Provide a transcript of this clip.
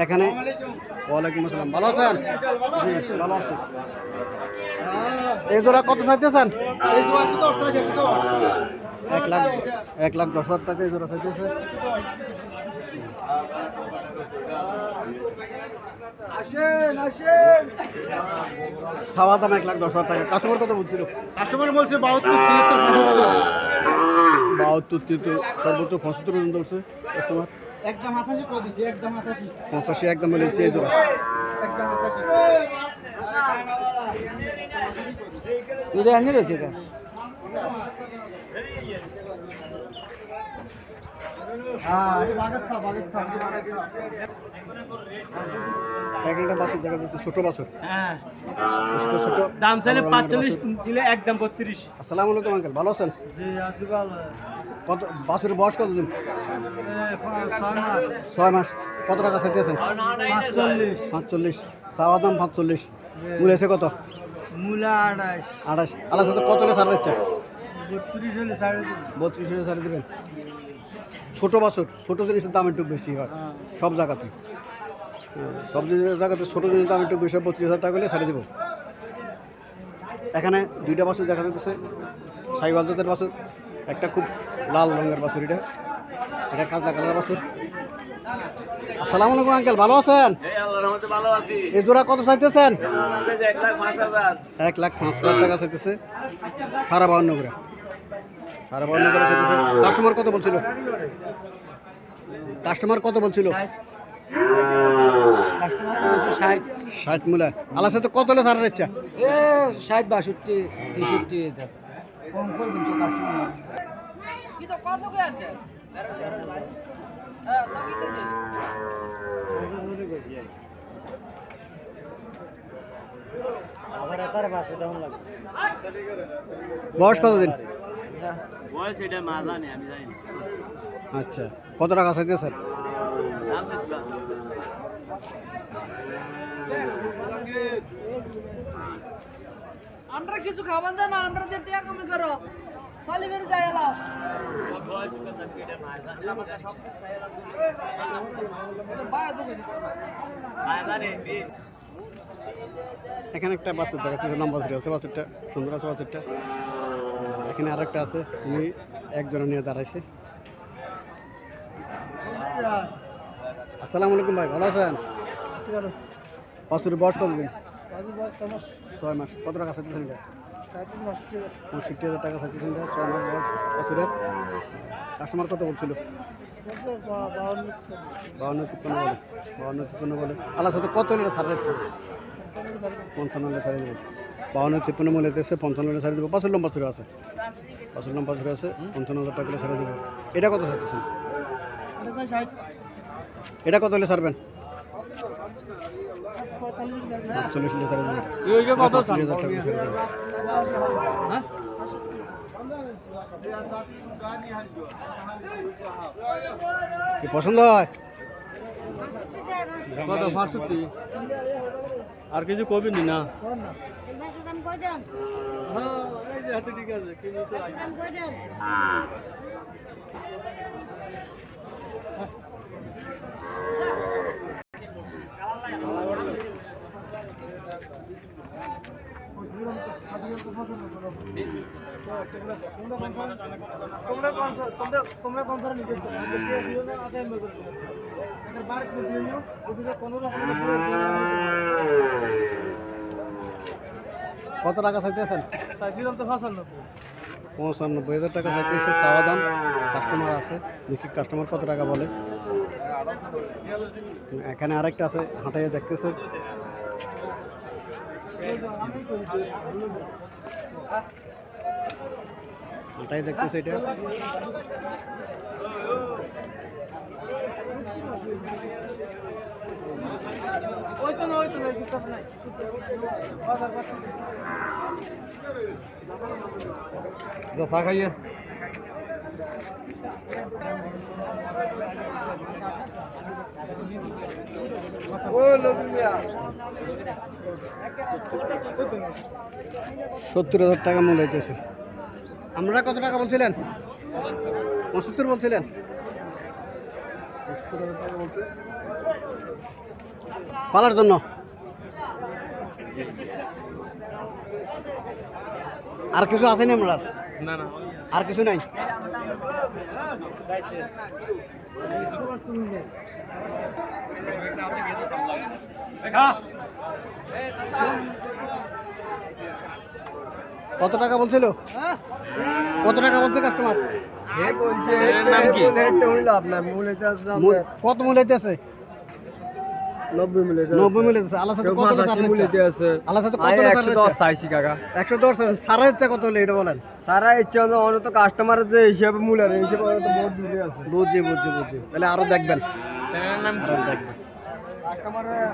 এখানে ওয়ালাইকুম আসসালাম, ভালো আছেন? ভালো আছি। এই জোড়া কত চাইতেছেন? 1,10,000 টাকা এই জোড়া চাইতেছে। চাওয়া দাম 1,10,000 টাকা। কাস্টমার কত বলছিল? কাস্টমার বলছে 72, 73, 72, 73, সর্বোচ্চ 75 পর্যন্ত উঠছে কাস্টমার। একদম 88 করে দিছি, একদম 88, 85 একদম বলেছি এই জোড়া। একদম 88। এটা আনি রয়েছে এটা হ্যাঁ, এটা বাগেরছা, বাগেরছা। একটা বাছুর দেখা যাচ্ছে, ছোট বাছুর। হ্যাঁ ছোট ছোট দাম চাইলে 45 দিলে একদম 32। আসসালামু আলাইকুম আঙ্কেল, ভালো আছেন? জি আছি ভালো। কত বাছুরের বয়স কতদিন? 6 মাস। 6 মাস। কত টাকা চাইতেছেন? 45, 45। চাওয়া দাম 45। মূল আছে কত? মূলা 28, 28। আল্লাহ সাথে কত হলে ছাড় ইচ্ছা? 32 হলে ছাড়ে দিন। 32 হলে ছাড়ে দেবেন। ছোট বাছুর, ছোট জিনিসের দাম একটু বেশি হয় সব জায়গাতে। সব জায়গাতে ছোট জিনিসের দাম একটু বেশি, 32,000 টাকা হলে ছাড়ে দেবো। এখানে দুইটা বাছুর দেখা যাচ্ছে, সাইওয়াল জাতের বাছুর। একটা খুব লাল রঙের বাছুর, এটা কাঁচা কালার বাছুর। আসসালামু আলাইকুম আঙ্কেল, ভালো আছেন? এই জোড়া কত চাইতেছেন? 1,05,000 টাকা চাইতেছে। 52 করে, 52 করে চাইতেছে। কাস্টমার কত বলছিল? কাস্টমার কত বলছিল? কাস্টমার বলছে 60। 60 মূলা। আল্লাহ সাথে কত হলে ছাড়ার ইচ্ছা? 60, 62, 63 এটা কম করবেন তো কাস্টমার। কি তো কত করে আছে? হ্যাঁ তো কি কইছে? আবার এটার বাসে দাম লাগে। বয়স কতদিন? বয়স এটা মা জানে, আমি জানি না। আচ্ছা, কত টাকা চাইতে স্যার? দাম বেশি আছে। আমরা কিছু খাবার জানা, আমরা যে টাকা কমে করো খালি বের যায় এলাও বয়স কত কি এটা মা জানে। বায়া তো কই মা জানে। এখানে একটা বাছুর দেখা যাচ্ছে, লম্বা বাছুর আছে, বাছুরটা সুন্দর আছে বাছুরটা। এখানে আরেকটা আছে, উনি একজনে নিয়ে দাঁড়াইছে। আসসালামু আলাইকুম ভাই, ভালো আছেন? আছি ভালো। বাছুরের বয়স কতদিন? বাজু বয়স 6 মাস। 6 মাস। কত টাকা চাইতেছেন? 60,000 টাকা চাইতেছেন। 6 মাস বয়স বাছুরের। কাস্টমার কত বলছিল? 52, 53 বলে। 52, 53 বলে। আল্লাহ সাথে কত হলে ছাড় দিচ্ছে? 55 হলে ছাড়ে দেবো। 52, 53 মূল্য দিতেছে, 55 হলে ছাড়ে দেবো। বাছুর লম্বা বাছুর আছে, বাছুর লম্বা বাছুর আছে। 55,000 টাকা হলে ছাড়ে দেবো। এটা কত চাইতেছেন? এটা 60, এটা কত হলে ছাড়বেন? 45 হলে ছাড়ে দেবো। কত 45,000 টাকা হলে ছাড়ে দেবো। হ্যাঁ কি পছন্দ হয়? কত 65? আর কিছু কবি নি না। হ্যাঁ এই যে হাতে ঠিক আছে, কি নিতে তোমরা কোন ধরনের নিতে চাও? আমরা দিও না আগে আমি করব। এর বার করে দিও, ওদিকে 15 রকম কত টাকা চাইতেছেন? চাইছিলাম তো 95। 95,000 টাকা চাইতেছে চাওয়া দাম। কাস্টমার আছে, দেখি কাস্টমার কত টাকা বলে। এখানে আরেকটা আছে, হাঁটাইয়ে দেখতেছে। হাঁটাই দেখতেছে এটা। ওই তো না শিফট নাই। দফা খাইয়ে ও নতুন মিয়া 70,000 টাকা মূল্য হইতেছে। আমরা কত টাকা বলছিলেন? 75 বলছিলেন। 75,000 টাকা বলছে। পালার জন্য। আর কিছু আছে না আপনার? না না আর কিছু নাই? কত টাকা বলছিল? কত টাকা বলছে কাস্টমার? নাম কি? কত মূল্য আছে? 90 মিলে 90 মূল্য আছে। আল্লাহ সাথে কত আছে? আল্লাহ সাথে কত 110 চাইছি কাকা 110 আছে। সারা ইচ্ছা কত হলো এটা বলেন? সারা ইচ্ছা অন্য তো কাস্টমারের যে হিসাবে মূল্যের হিসাবে তো বহুত দূরে আছে বুঝছি। তাহলে আরো দেখবেন, চ্যানেলের নাম আরো দেখবেন। কাস্টমারের